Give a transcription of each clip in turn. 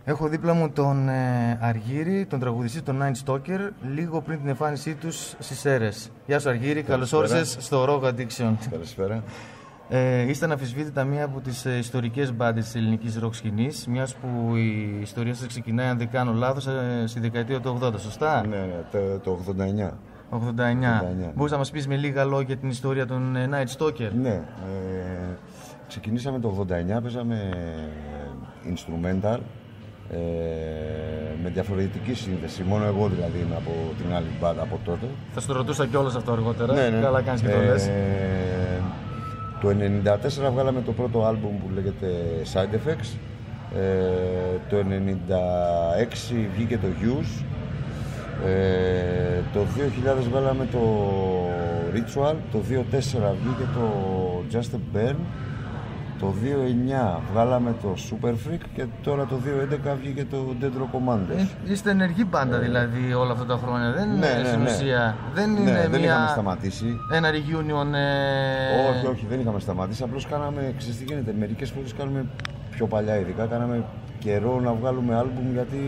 Έχω δίπλα μου τον Αργύρη, τον τραγουδιστή, τον Night Stalker, λίγο πριν την εμφάνισή τους στις Σέρρες. Γεια σου Αργύρη, καλώς όρισες στο Rock Addiction. Καλησπέρα. Είστε αναμφισβήτητα μία από τις ιστορικές μπάντες της ελληνικής rock σκηνής, μιας που η ιστορία σας ξεκινάει, αν δεν κάνω λάθος, στη δεκαετία του 80, σωστά? Ναι, το 89. 89. Μπορείς να μας πεις με λίγα λόγια την ιστορία των Night Stalker? Ναι, ξεκινήσαμε το 89, παίζαμε instrumental, με διαφορετική σύνδεση. Μόνο εγώ δηλαδή είμαι από την άλλη μπάντα από τότε. Θα σου το ρωτούσα κιόλας αυτό αργότερα. Ναι. Καλά κάνεις και το λες. Το 1994 βγάλαμε το πρώτο άλμπουμ που λέγεται Side Effects. Το 1996 βγήκε το Use. Το 2000 βγάλαμε το Ritual. Το 2004 βγήκε το Just a Burn. Το 2009 βγάλαμε το Super Freak και τώρα το 2011 βγήκε το Dead Rock Commandos. Είστε ενεργή μπάντα δηλαδή όλα αυτά τα χρόνια, δεν είναι στην ουσία? Δεν είναι δεν είχαμε σταματήσει. Ένα reunion? Όχι, δεν είχαμε σταματήσει. Απλώς κάναμε, ξέρεις τι γίνεται, μερικές φορές κάνουμε πιο παλιά ειδικά, κάναμε καιρό να βγάλουμε άλμπουμ γιατί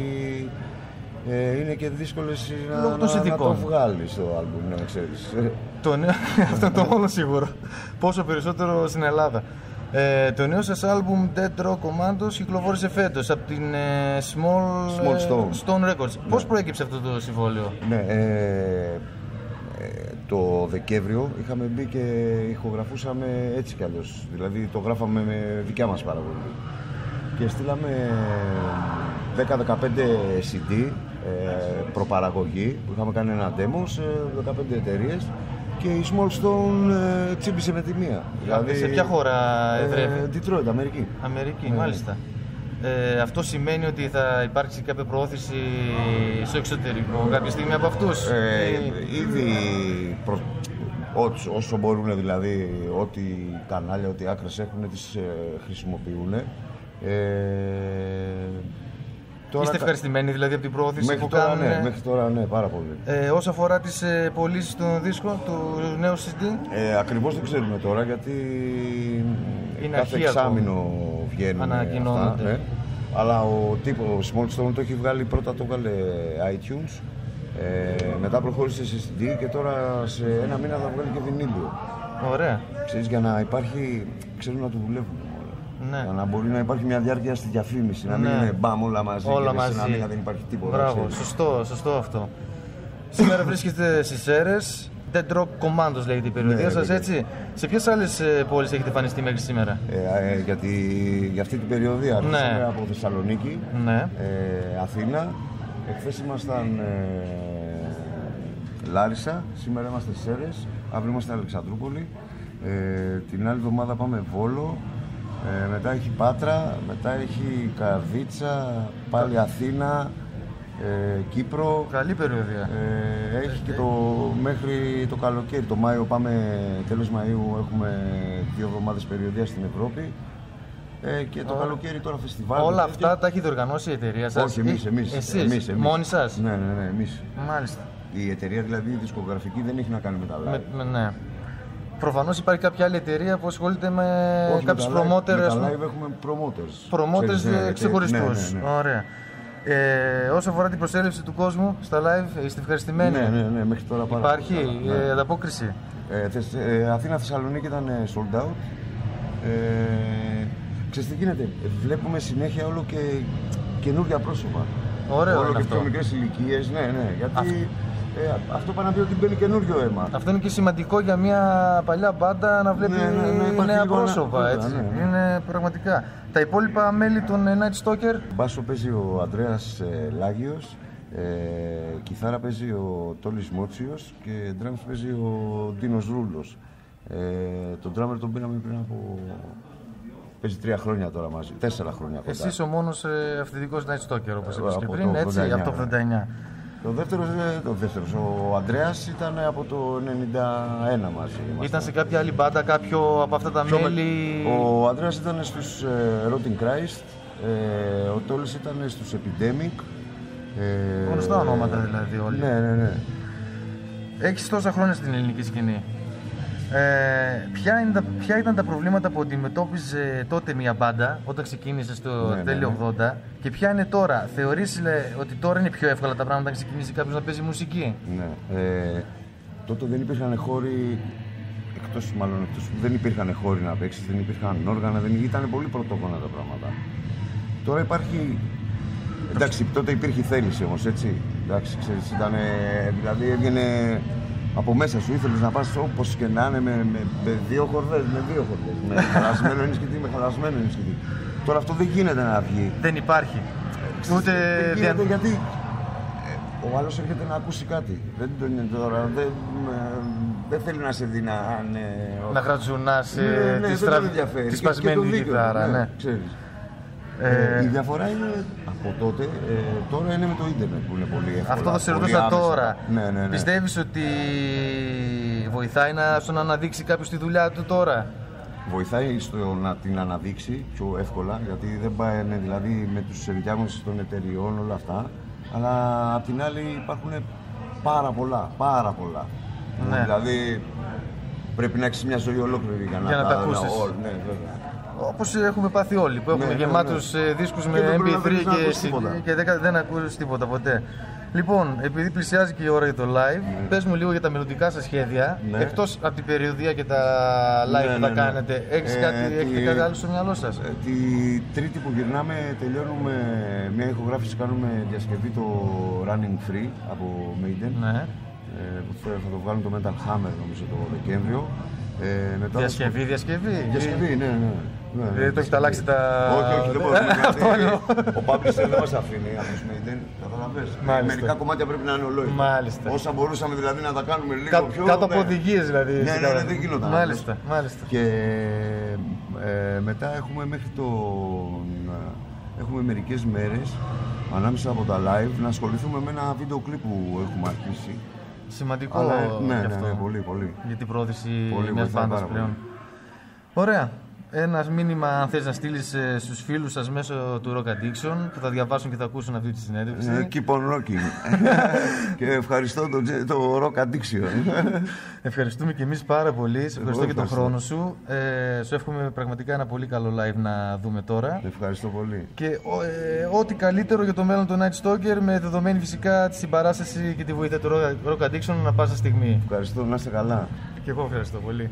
είναι και δύσκολες να το βγάλεις το άλμπουμ, να ξέρεις. Αυτό είναι το μόνο σίγουρο. Πόσο περισσότερο στην Ελλάδα. Το νέο σας άλμπουμ Dead Rock Commandos κυκλοφόρησε φέτος από την Small Stone Records. Ναι. Πώς προέκυψε αυτό το συμβόλαιο? Ναι, το Δεκέμβριο είχαμε μπει και ηχογραφούσαμε έτσι κι αλλιώς. Δηλαδή το γράφαμε με δικιά μας παραγωγή. Και στείλαμε 10-15 CD προπαραγωγή που είχαμε κάνει ένα demo σε 15 εταιρείες. Και η Small Stone τσίμπησε με τη μία. Δηλαδή, σε ποια χώρα εδρεύει? Detroit, Αμερική. Αμερική, μάλιστα. Αυτό σημαίνει ότι θα υπάρξει κάποια προώθηση στο εξωτερικό κάποια στιγμή από αυτούς? Ήδη όσο μπορούν, δηλαδή, ό,τι κανάλια, ό,τι άκρες έχουν, τις χρησιμοποιούν. Είστε ευχαριστημένοι δηλαδή από την προώθηση που τώρα, κάνουν? Μέχρι τώρα ναι, πάρα πολύ. Όσο αφορά τις πωλήσεις των δίσκων, του νέου CD? Ακριβώς δεν ξέρουμε τώρα γιατί είναι κάθε εξάμηνο βγαίνουν αυτά. Ναι. Αλλά ο τύπος Small Stone το έχει βγάλει, πρώτα το βγάλε iTunes, μετά προχώρησε σε CD και τώρα σε ένα μήνα θα βγάλει και βινίλιο. Ωραία. Ξέρεις, για να υπάρχει, ξέρουν να το δουλεύουν. Ναι. Για να μπορεί να υπάρχει μια διάρκεια στη διαφήμιση, να μην είναι μπαμ όλα μαζί και σε ένα μήνα δεν υπάρχει τίποτα. Μπράβο, σωστό αυτό. Σήμερα βρίσκεστε στις Σέρρες, Dead Rock Commandos λέγεται η περιοδία σας, έτσι. Σε ποιες άλλες πόλεις έχετε εμφανιστεί μέχρι σήμερα? Για αυτή την περιοδία αρχίσαμε από Θεσσαλονίκη, Αθήνα, εχθές ήμασταν Λάρισα, σήμερα είμαστε στις Σέρρες, αύριο είμαστε Αλεξανδρούπολη, την άλλη εβδομάδα πάμε Βόλο. Μετά έχει Πάτρα, μετά έχει Καρδίτσα, πάλι Αθήνα, Κύπρο. Καλή περιοδία. Έχει και μέχρι το καλοκαίρι, το Μάιο πάμε, τέλος Μαΐου έχουμε 2 εβδομάδες περιοδία στην Ευρώπη. Και το καλοκαίρι τώρα φεστιβάλ. Όλα αυτά τα έχει διοργανώσει η εταιρεία σας? Όχι, εμείς. Εσείς, μόνοι σας? Ναι, εμείς. Μάλιστα. Η εταιρεία δηλαδή η δισκογραφική δεν έχει να κάνει με τα live. Ναι. Προφανώς υπάρχει κάποια άλλη εταιρεία που ασχολείται με κάποιους promoters. Με τα live έχουμε promoters ξεχωριστούς. Ναι. Ωραία. Όσο αφορά την προσέλευση του κόσμου στα live, είστε ευχαριστημένοι? Ναι, μέχρι τώρα πάρα πολύ. Υπάρχει ανταπόκριση? Αθήνα-Θεσσαλονίκη ήταν sold out. Ξέρεις τι γίνεται, βλέπουμε συνέχεια όλο και καινούργια πρόσωπα. Ωραίο. Όλο και πιο μικρές ηλικίες, ναι, γιατί αυτό πάει να πει ότι μπαίνει καινούριο αίμα. Αυτό είναι και σημαντικό για μια παλιά μπάντα να βλέπει νέα πρόσωπα. Έτσι. Ναι. Είναι πραγματικά. Τα υπόλοιπα μέλη των Night Stalker? Μπάσο παίζει ο Ανδρέας Λάγιος, κιθάρα παίζει ο Τόλης Μότσιος και drums παίζει ο Ντίνος Ρούλος. Τον drummer τον πήραμε πριν από... Παίζει 3 χρόνια τώρα μαζί, 4 χρόνια κοντά. Εσείς ο μόνος αυθεντικός Night Stalker, όπως είπες και πριν, έτσι, από το 89. Το δεύτερος, ο Ανδρέας ήταν από το 91 μαζί. Ήταν σε κάποια άλλη μπάντα, κάποιο από αυτά τα μέλη? Ο Ανδρέας ήταν στους Rotting Christ, ο Τόλης ήταν στους Epidemic. Γνωστά ονόματα δηλαδή όλοι. Ναι. Έχεις τόσα χρόνια στην ελληνική σκηνή. Ποια ήταν τα προβλήματα που αντιμετώπιζε τότε μια μπάντα όταν ξεκίνησε στο τέλειο 80 και ποια είναι τώρα? Θεωρείς ότι τώρα είναι πιο εύκολα τα πράγματα να ξεκινήσει κάποιος να παίζει μουσική? Ναι. Τότε δεν υπήρχαν χώροι, εκτός που δεν υπήρχαν χώροι να παίξεις, δεν υπήρχαν όργανα, ήταν πολύ πρωτόγωνα τα πράγματα. Τώρα υπάρχει. Εντάξει, τότε υπήρχε θέληση όμως, έτσι. Εντάξει, ξέρεις, δηλαδή έβγαινε από μέσα σου, ήθελες να πας όπως και να είναι με δύο χορδές, με χαλασμένο ενισχυτή, με χαλασμένο ενισχυτή. Τώρα αυτό δεν γίνεται να βγει. Δεν υπάρχει. Ούτε δεν γίνεται γιατί ο άλλος έρχεται να ακούσει κάτι. Δεν το είναι τώρα, δεν θέλει να σε δει να γρατζουνάς τη σπασμένη κιθάρα. Ναι, ξέρεις. Η διαφορά είναι από τότε, τώρα είναι με το ίντερνετ που είναι πολύ εύκολα. Αυτό θα σε ρωτούσα τώρα. Ναι. Πιστεύεις ότι βοηθάει στο να αναδείξει κάποιος τη δουλειά του τώρα? Βοηθάει στο να την αναδείξει πιο εύκολα, γιατί δεν πάει δηλαδή με τους ενδιάμεσους των εταιριών όλα αυτά. Αλλά απ' την άλλη υπάρχουν πάρα πολλά. Ναι. Δηλαδή πρέπει να έχεις μια ζωή ολόκληρη για να τα ακούσεις. Ναι, βέβαια. Όπως έχουμε πάθει όλοι, που έχουμε γεμάτους δίσκους με MP3 και δεν ακούς τίποτα ποτέ. Λοιπόν, επειδή πλησιάζει και η ώρα για το live, πες μου λίγο για τα μελλοντικά σας σχέδια. Εκτός από την περιοδία και τα live που θα κάνετε, έχετε κάτι άλλο στο μυαλό σας? Τη Τρίτη που γυρνάμε, τελειώνουμε μια ηχογράφηση, κάνουμε διασκευή το Running Free από Maiden. Ναι. Που θα το βγάλουν το Metal Hammer νομίζω το Δεκέμβριο. Διασκευή, ναι. Δεν το έχετε αλλάξει τα... Όχι, δεν μπορούμε. Ο publisher δεν μας αφήνει από τους Maiden, καταλαβαίνεις. Μερικά κομμάτια πρέπει να είναι ολόιδα. Μάλιστα. Όσα μπορούσαμε δηλαδή να τα κάνουμε λίγο πιο... Κάτω από οδηγίες δηλαδή. Ναι, δεν γινόταν. Μάλιστα. Και μετά έχουμε μέχρι έχουμε μερικές μέρες ανάμεσα από τα live να ασχοληθούμε με ένα βίντεο κλιπ που έχουμε αρχίσει. Σημαντικό αυτό. Ναι, πολύ. Για την πρόθεση μιας μπάντας πλέον. Ωραία. Ένα μήνυμα, αν θες να στείλεις στους φίλους σας μέσω του Rock Addiction που θα διαβάσουν και θα ακούσουν αυτή τη συνέντευξη. Keep on rocking. Και ευχαριστώ το Rock Addiction. Ευχαριστούμε και εμείς πάρα πολύ. Σε ευχαριστώ και τον χρόνο σου. Σου εύχομαι πραγματικά ένα πολύ καλό live να δούμε τώρα. Ευχαριστώ πολύ. Και ό,τι καλύτερο για το μέλλον του Night Stalker, με δεδομένη φυσικά τη συμπαράσταση και τη βοήθεια του Rock Addiction ανά πάσα στιγμή. Ευχαριστώ, να είστε καλά. Και εγώ ευχαριστώ πολύ.